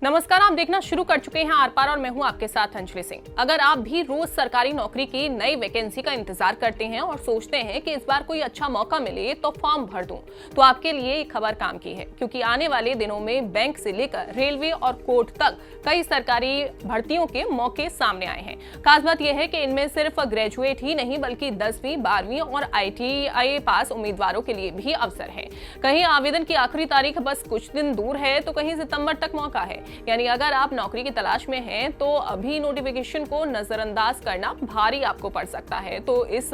नमस्कार, आप देखना शुरू कर चुके हैं आर पार और मैं हूं आपके साथ अंजलि सिंह। अगर आप भी रोज सरकारी नौकरी की नई वैकेंसी का इंतजार करते हैं और सोचते हैं कि इस बार कोई अच्छा मौका मिले तो फॉर्म भर दूं, तो आपके लिए ये खबर काम की है, क्योंकि आने वाले दिनों में बैंक से लेकर रेलवे और कोर्ट तक कई सरकारी भर्तियों के मौके सामने आए हैं। खास बात यह है कि इनमें सिर्फ ग्रेजुएट ही नहीं बल्कि 10वीं, 12वीं और ITI पास उम्मीदवारों के लिए भी अवसर है। कहीं आवेदन की आखिरी तारीख बस कुछ दिन दूर है तो कहीं सितंबर तक मौका है। यानी अगर आप नौकरी की तलाश में हैं तो अभी नोटिफिकेशन को नजरअंदाज करना भारी आपको पड़ सकता है। तो इस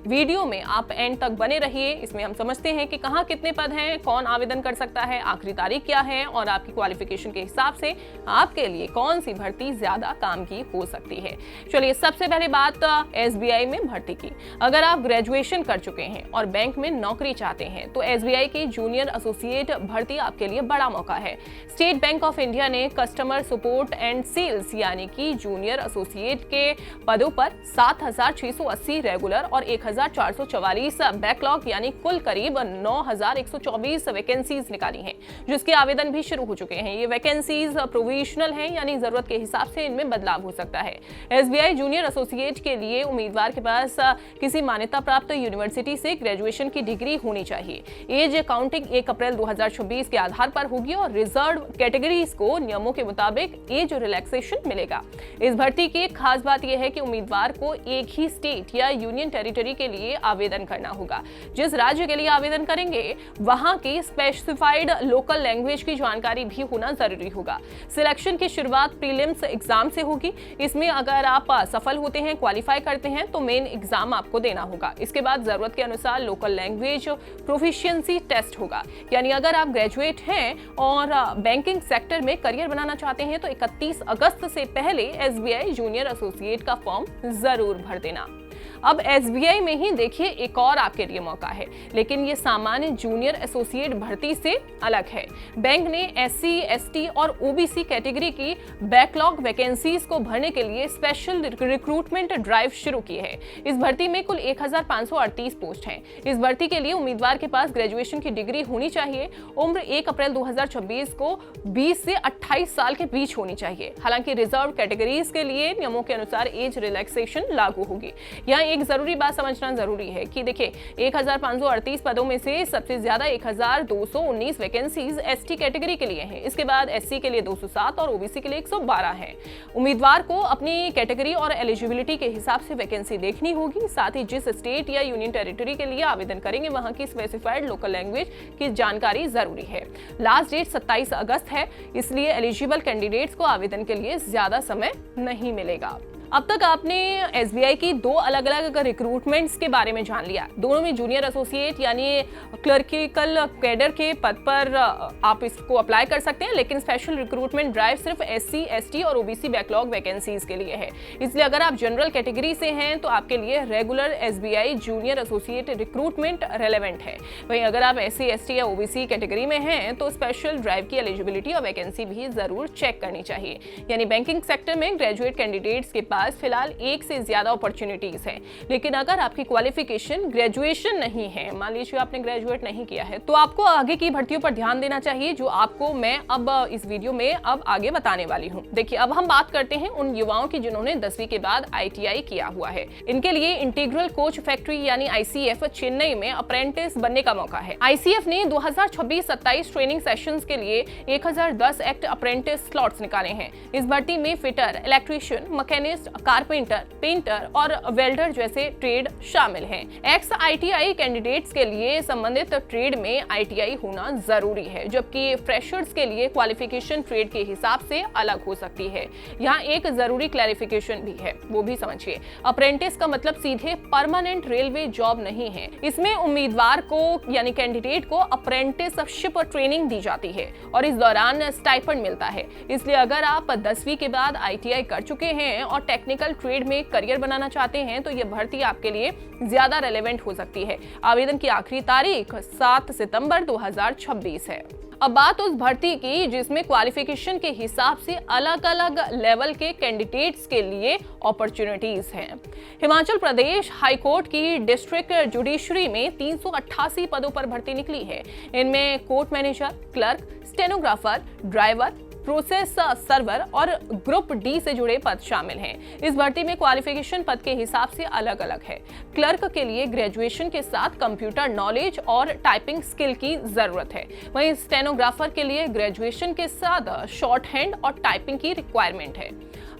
वीडियो में आप एंड तक बने रहिए। इसमें हम समझते हैं कि कहां कितने पद हैं, कौन आवेदन कर सकता है, आखिरी तारीख क्या है और आपकी क्वालिफिकेशन के हिसाब से आपके लिए कौन सी भर्ती ज्यादा काम की हो सकती है। चलिए, सबसे पहले बात SBI में भर्ती की। अगर आप ग्रेजुएशन कर चुके हैं और बैंक में नौकरी चाहते हैं तो SBI की जूनियर एसोसिएट भर्ती आपके लिए बड़ा मौका है। स्टेट बैंक ऑफ इंडिया ने कस्टमर सपोर्ट एंड सेल्स यानी कि जूनियर एसोसिएट के पदों पर 7,680 रेगुलर और 1,444 बैकलॉग यानी कुल करीब 9,124 वैकेंसीज निकाली हैं, जिसके आवेदन भी शुरू हो चुके हैं। ये वैकेंसीज प्रोविजनल हैं, यानी जरूरत के हिसाब से इनमें बदलाव हो सकता है। SBI जूनियर एसोसिएट के लिए उम्मीदवार के पास किसी मान्यता प्राप्त यूनिवर्सिटी से ग्रेजुएशन की डिग्री होनी चाहिए। एज काउंटिंग 1 अप्रैल 2026 के आधार पर होगी और रिजर्व कैटेगरीज को नियमों के मुताबिक एज रिलैक्सेशन मिलेगा। इस भर्ती की खास बात यह है कि उम्मीदवार को एक ही स्टेट या यूनियन टेरिटरी के लिए आवेदन करना होगा। जिस राज्य के लिए आवेदन करेंगे वहां की स्पेसिफाइड लोकल लैंग्वेज की जानकारी भी होना जरूरी होगा। सिलेक्शन की शुरुआत प्रीलिम्स एग्जाम से होगी। इसमें अगर आप सफल होते हैं, क्वालिफाई करते हैं तो मेन एग्जाम आपको देना होगा। इसके बाद जरूरत के अनुसार लोकल लैंग्वेज प्रोफिशिएंसी टेस्ट होगा। यानी अगर आप ग्रेजुएट हैं और बैंकिंग सेक्टर में करियर बनाना चाहते हैं तो 31 अगस्त से पहले SBI जूनियर एसोसिएट का फॉर्म जरूर भर देना। अब SBI में ही देखिए एक और आपके लिए मौका है, लेकिन ये सामान्य जूनियर एसोसिएट भर्ती से अलग है। बैंक ने SC, ST और OBC कैटेगरी की बैकलॉग वैकेंसीज को भरने के लिए स्पेशल रिक्रूटमेंट ड्राइव शुरू की है। इस भर्ती में कुल 1,538 पोस्ट हैं। इस भर्ती के लिए उम्मीदवार के पास ग्रेजुएशन की डिग्री होनी चाहिए। उम्र 1 अप्रैल 2026 को 20 से 28 साल के बीच होनी चाहिए। हालांकि रिजर्व कैटेगरीज के लिए नियमों के अनुसार एज रिलैक्सेशन लागू होगी। यहाँ एक जरूरी बात समझना जरूरी है कि देखिए 1,538 पदों में से सबसे ज्यादा 1,219 वैकेंसीज ST कैटेगरी के लिए हैं। इसके बाद SC के लिए 207 और OBC के लिए 112 हैं। उम्मीदवार को अपनी कैटेगरी और एलिजिबिलिटी के हिसाब से वैकेंसी देखनी होगी। साथ ही जिस स्टेट या यूनियन टेरिटरी के लिए आवेदन करेंगे वहां की स्पेसिफाइड लोकल लैंग्वेज की जानकारी जरूरी है। लास्ट डेट 27 अगस्त है, इसलिए एलिजिबल कैंडिडेट्स को आवेदन के लिए ज्यादा समय नहीं मिलेगा। अब तक आपने SBI की 2 अलग अलग रिक्रूटमेंट्स के बारे में जान लिया। दोनों में जूनियर एसोसिएट यानी क्लर्किकल कैडर के पद पर आप इसको अप्लाई कर सकते हैं, लेकिन स्पेशल रिक्रूटमेंट ड्राइव सिर्फ SC, ST और OBC बैकलॉग वैकेंसीज के लिए है। इसलिए अगर आप जनरल कैटेगरी से हैं तो आपके लिए regular SBI junior associate recruitment relevant है। वहीं अगर आप SC, ST या OBC कैटेगरी में हैं तो स्पेशल ड्राइव की एलिजिबिलिटी और वैकेंसी भी जरूर चेक करनी चाहिए। यानी बैंकिंग सेक्टर में ग्रेजुएट कैंडिडेट्स के पास फिलहाल एक से ज्यादा अपॉर्चुनिटीज हैं, लेकिन अगर आपकी क्वालिफिकेशन ग्रेजुएशन नहीं है, मान लीजिए आपने ग्रेजुएट नहीं किया है, तो आपको आगे की भर्तियों पर ध्यान देना चाहिए, जो आपको मैं अब इस वीडियो में अब आगे बताने वाली हूं। देखिए, अब हम बात करते हैं उन युवाओं की जिन्होंने 10वीं के बाद ITI किया हुआ है। इनके लिए इंटीग्रल कोच फैक्ट्री यानी ICF चेन्नई में अप्रेंटिस बनने का मौका है। ICF ने 2026-27 ट्रेनिंग सेशंस के लिए 1010 एक्ट अप्रेंटिस स्लॉट्स निकाले हैं। इस भर्ती में fitter, electrician, machinist, carpenter, painter और वेल्डर जैसे ट्रेड शामिल हैं। एक्स ITI कैंडिडेट्स के लिए संबंधित ट्रेड में ITI होना जरूरी है, जबकि फ्रेशर्स के लिए क्वालिफिकेशन ट्रेड के हिसाब से अलग हो सकती है। यहाँ एक जरूरी क्लैरिफिकेशन भी है, वो भी समझिए। अप्रेंटिस का मतलब सीधे परमानेंट रेलवे जॉब नहीं है। इसमें उम्मीदवार को यानी कैंडिडेट को अप्रेंटिसशिप ट्रेनिंग दी जाती है और इस दौरान स्टाइपेंड मिलता है। इसलिए अगर आप 10वीं के बाद ITI कर चुके हैं और टेक्निकल ट्रेड में करियर बनाना चाहते हैं तो यह भर्ती आपके लिए ज्यादा रेलेवेंट हो सकती है। आवेदन की आखिरी तारीख 7 सितंबर 2026 है। अब बात उस भर्ती की जिसमें क्वालिफिकेशन के हिसाब से अलग अलग लेवल के कैंडिडेट्स के लिए अपॉर्चुनिटीज हैं। हिमाचल प्रदेश हाईकोर्ट की डिस्ट्रिक्ट जुडिशरी में 388 पदों पर भर्ती निकली है। इनमें court manager, clerk, stenographer, driver, process server और ग्रुप डी से जुड़े पद शामिल हैं। इस भर्ती में क्वालिफिकेशन पद के हिसाब से अलग अलग है। क्लर्क के लिए ग्रेजुएशन के साथ कंप्यूटर नॉलेज और टाइपिंग स्किल की जरूरत है। वहीं स्टेनोग्राफर के लिए ग्रेजुएशन के साथ शॉर्ट हैंड और टाइपिंग की रिक्वायरमेंट है।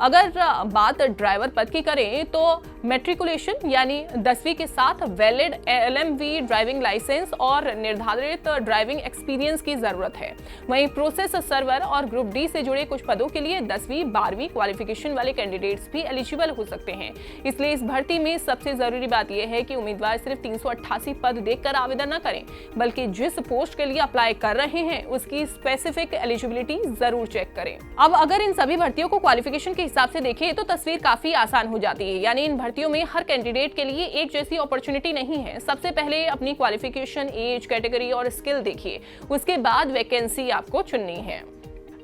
अगर बात ड्राइवर पद की करें तो मैट्रिकुलेशन यानी 10वीं के साथ वैलिड LMV ड्राइविंग लाइसेंस और निर्धारित ड्राइविंग एक्सपीरियंस की जरूरत है। वहीं प्रोसेस सर्वर और ग्रुप डी से जुड़े कुछ पदों के लिए 10वीं 12वीं क्वालिफिकेशन वाले कैंडिडेट्स भी एलिजिबल हो सकते हैं। इसलिए इस भर्ती में सबसे जरूरी बात यह है कि उम्मीदवार सिर्फ 388 पद देखकर आवेदन न करें, बल्कि जिस पोस्ट के लिए अप्लाई कर रहे हैं उसकी स्पेसिफिक एलिजिबिलिटी जरूर चेक करें। अब अगर इन सभी भर्तियों को क्वालिफिकेशन के हिसाब से देखें तो तस्वीर काफी आसान हो जाती है। यानी इन भर्तियों में हर कैंडिडेट के लिए एक जैसी अपॉर्चुनिटी नहीं है। सबसे पहले अपनी क्वालिफिकेशन, एज, कैटेगरी और स्किल देखिए, उसके बाद वैकेंसी आपको चुननी है।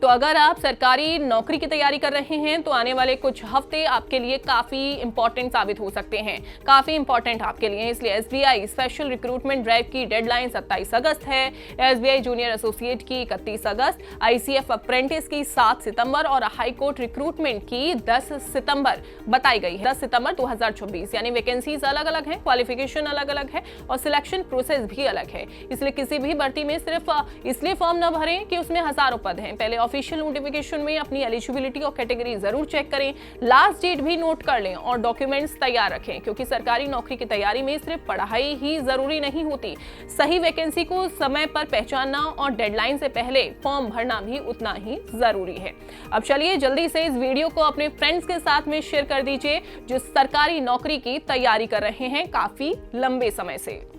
तो अगर आप सरकारी नौकरी की तैयारी कर रहे हैं तो आने वाले कुछ हफ्ते आपके लिए काफी इंपॉर्टेंट साबित हो सकते हैं, काफी इंपॉर्टेंट आपके लिए। इसलिए SBI स्पेशल रिक्रूटमेंट ड्राइव की डेडलाइन 27 अगस्त है, SBI जूनियर एसोसिएट की 31 अगस्त, ICF अप्रेंटिस की 7 सितंबर और हाई कोर्ट रिक्रूटमेंट की 10 सितंबर बताई गई है। 10 सितंबर 2024। यानी वैकेंसीज अलग अलग है, क्वालिफिकेशन अलग अलग है और सिलेक्शन प्रोसेस भी अलग है। इसलिए किसी भी भर्ती में सिर्फ इसलिए फॉर्म न भरें कि उसमें हजारों पद हैं। पहले ऑफिशियल नोटिफिकेशन में अपनी एलिजिबिलिटी और कैटेगरी जरूर चेक करें, लास्ट डेट भी नोट कर लें और डॉक्यूमेंट्स तैयार रखें, क्योंकि सरकारी नौकरी की तैयारी में सिर्फ पढ़ाई ही जरूरी नहीं होती। सही वैकेंसी को समय पर पहचानना और डेडलाइन से पहले फॉर्म भरना भी उतना ही जरूरी है। अब चलिए जल्दी से इस वीडियो को अपने फ्रेंड्स के साथ में शेयर कर दीजिए जो सरकारी नौकरी की तैयारी कर रहे हैं काफी लंबे समय से।